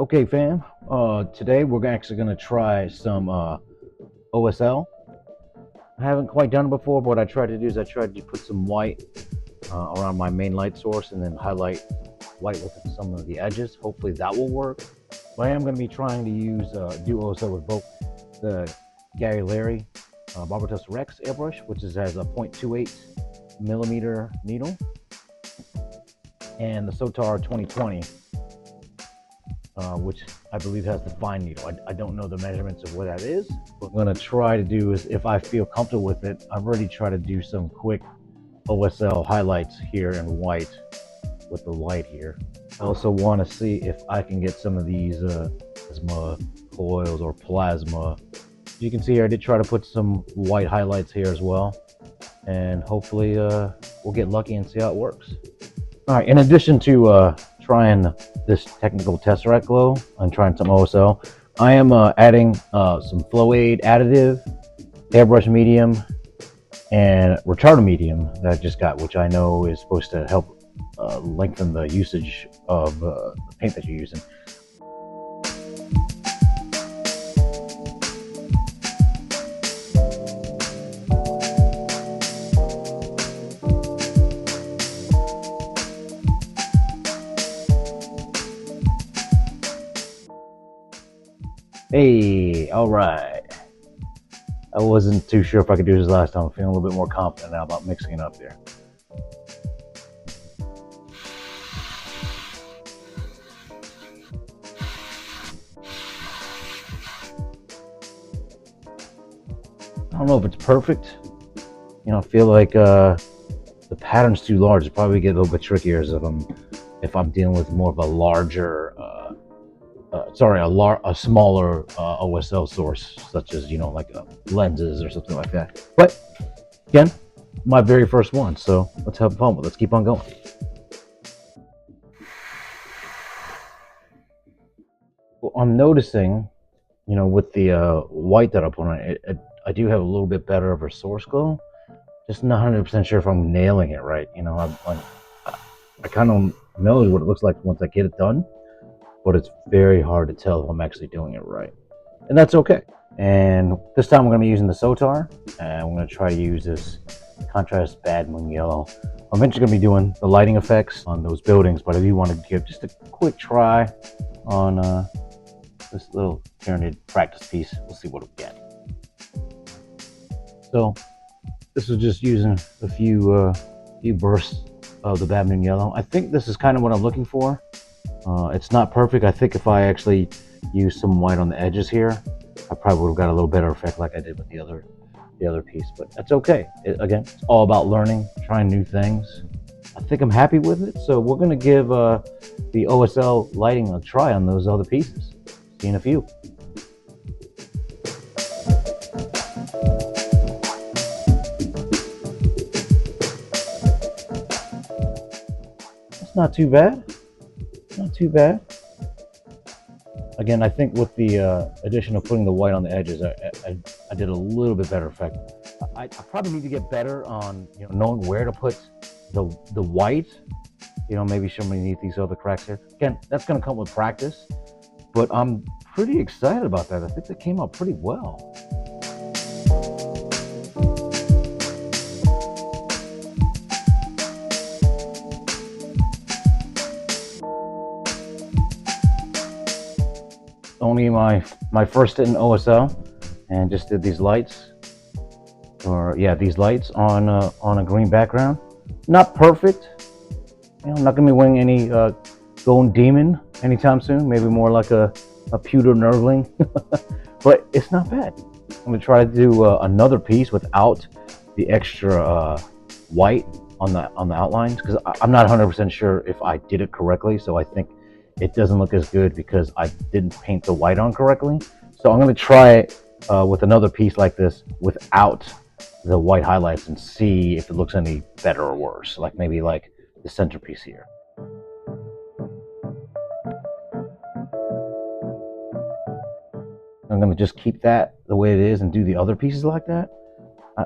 Okay, fam. Today we're actually gonna try some OSL. I haven't quite done it before, but what I tried to do is I tried to put some white around my main light source and then highlight white with some of the edges. Hopefully that will work. But I am gonna be trying to use do OSL with both the Gaahleri Barbatos Rex airbrush, which has a 0.28 millimeter needle, and the Sotar 2020. Which I believe has the fine needle. I don't know the measurements of what that is. What I'm gonna try to do is, if I feel comfortable with it, I've already tried to do some quick OSL highlights here in white with the light here. I also want to see if I can get some of these plasma coils or plasma. As you can see here, I did try to put some white highlights here as well, and hopefully we'll get lucky and see how it works. All right, in addition to trying this technical Tesseract glow and trying some OSL, I am adding some Flow Aid additive, airbrush medium, and retarder medium that I just got, which I know is supposed to help lengthen the usage of the paint that you're using. Hey, all right. I wasn't too sure if I could do this last time. I'm feeling a little bit more confident now about mixing it up there. I don't know if it's perfect. You know, I feel like the pattern's too large. It'll probably get a little bit trickier if I'm dealing with more of a larger a smaller OSL source, such as, you know, like lenses or something like that. But again, my very first one, so let's have fun with it. Let's keep on going. Well, I'm noticing, you know, with the white that I put on it, I do have a little bit better of a source glow. Just not 100% sure if I'm nailing it right. You know, I kind of know what it looks like once I get it done, but it's very hard to tell if I'm actually doing it right. And that's okay. And this time we're going to be using the Sotar, and we're going to try to use this contrast bad moon yellow. I'm eventually going to be doing the lighting effects on those buildings, but I do want to give just a quick try on this little Tyranid practice piece. We'll see what we get. So this is just using a few bursts of the bad moon yellow. I think this is kind of what I'm looking for. It's not perfect. I think if I actually use some white on the edges here, I probably would have got a little better effect like I did with the other piece, but that's okay. Again, it's all about learning, trying new things. I think I'm happy with it, so we're going to give the OSL lighting a try on those other pieces. See you in a few. It's not too bad. Not too bad. Again, I think with the addition of putting the white on the edges, I did a little bit better effect. I probably need to get better on, you know, knowing where to put the white. You know, maybe show underneath these other cracks here. Again, that's going to come with practice, but I'm pretty excited about that. I think that came out pretty well. Only my first hit in OSL, and just did these lights, or yeah, these lights on a green background. Not perfect. You know, I'm not gonna be winning any golden demon anytime soon. Maybe more like a pewter nerdling, but it's not bad. I'm gonna try to do another piece without the extra white on the outlines, because I'm not 100% sure if I did it correctly. So I think it doesn't look as good because I didn't paint the white on correctly. So I'm going to try it with another piece like this without the white highlights and see if it looks any better or worse. Like maybe like the centerpiece here. I'm going to just keep that the way it is and do the other pieces like that.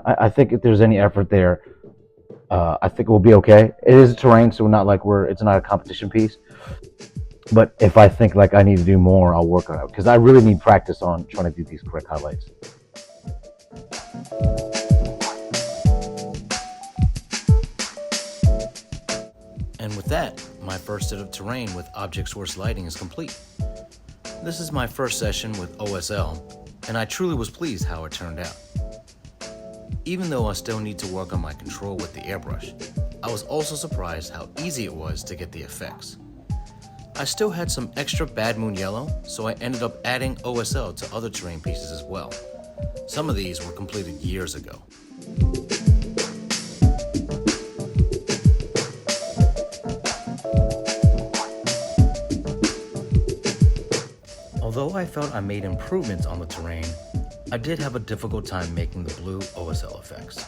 I think if there's any effort there, I think it will be okay. It is a terrain, so not like it's not a competition piece. But if I think like I need to do more, I'll work on it, because I really need practice on trying to do these correct highlights. And with that, my first set of terrain with object source lighting is complete. This is my first session with OSL, and I truly was pleased how it turned out. Even though I still need to work on my control with the airbrush, I was also surprised how easy it was to get the effects. I still had some extra Bad Moon Yellow, so I ended up adding OSL to other terrain pieces as well. Some of these were completed years ago. Although I felt I made improvements on the terrain, I did have a difficult time making the blue OSL effects.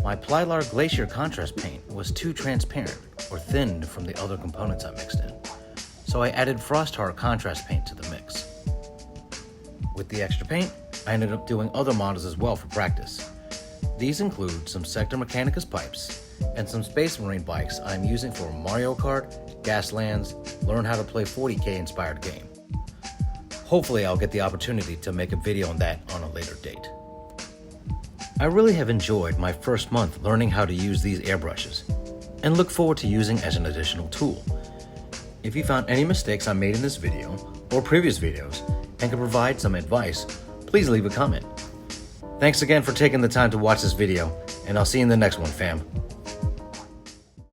My Plylar Glacier contrast paint was too transparent or thinned from the other components I mixed in, so I added Frostheart contrast paint to the mix. With the extra paint, I ended up doing other models as well for practice. These include some Sector Mechanicus pipes and some Space Marine bikes I'm using for Mario Kart, Gaslands, Learn How to Play 40K inspired game. Hopefully I'll get the opportunity to make a video on that on a later date. I really have enjoyed my first month learning how to use these airbrushes and look forward to using as an additional tool. If you found any mistakes I made in this video or previous videos and can provide some advice, please leave a comment. Thanks again for taking the time to watch this video, and I'll see you in the next one, fam.